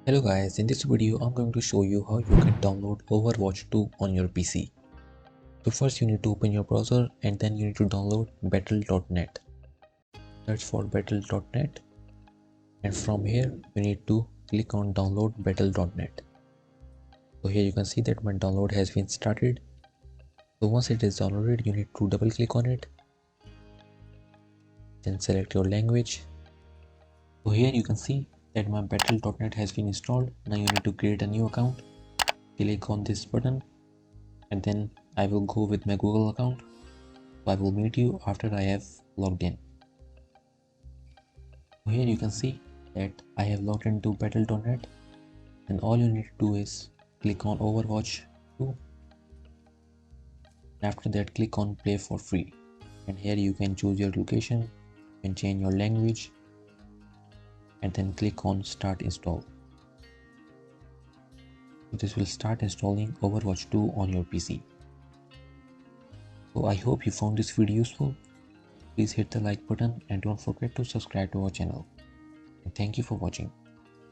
Hello guys, in this video I'm going to show you how you can download Overwatch 2 on your PC. So first you need to open your browser and then you need to download battle.net. Search for battle.net and from here you need to click on download battle.net. So here you can see that my download has been started. So once it is downloaded you need to double click on it. Then select your language. So here you can see that my battle.net has been installed. Now you need to create a new account. Click on this button and then I will go with my Google account. So I will meet you after I have logged in. So here you can see that I have logged into battle.net and all you need to do is click on Overwatch 2 and after that click on play for free, and here you can choose your location, you can change your language and then click on start install. So this will start installing Overwatch 2 on your PC. So I hope you found this video useful. Please hit the like button and don't forget to subscribe to our channel. And thank you for watching.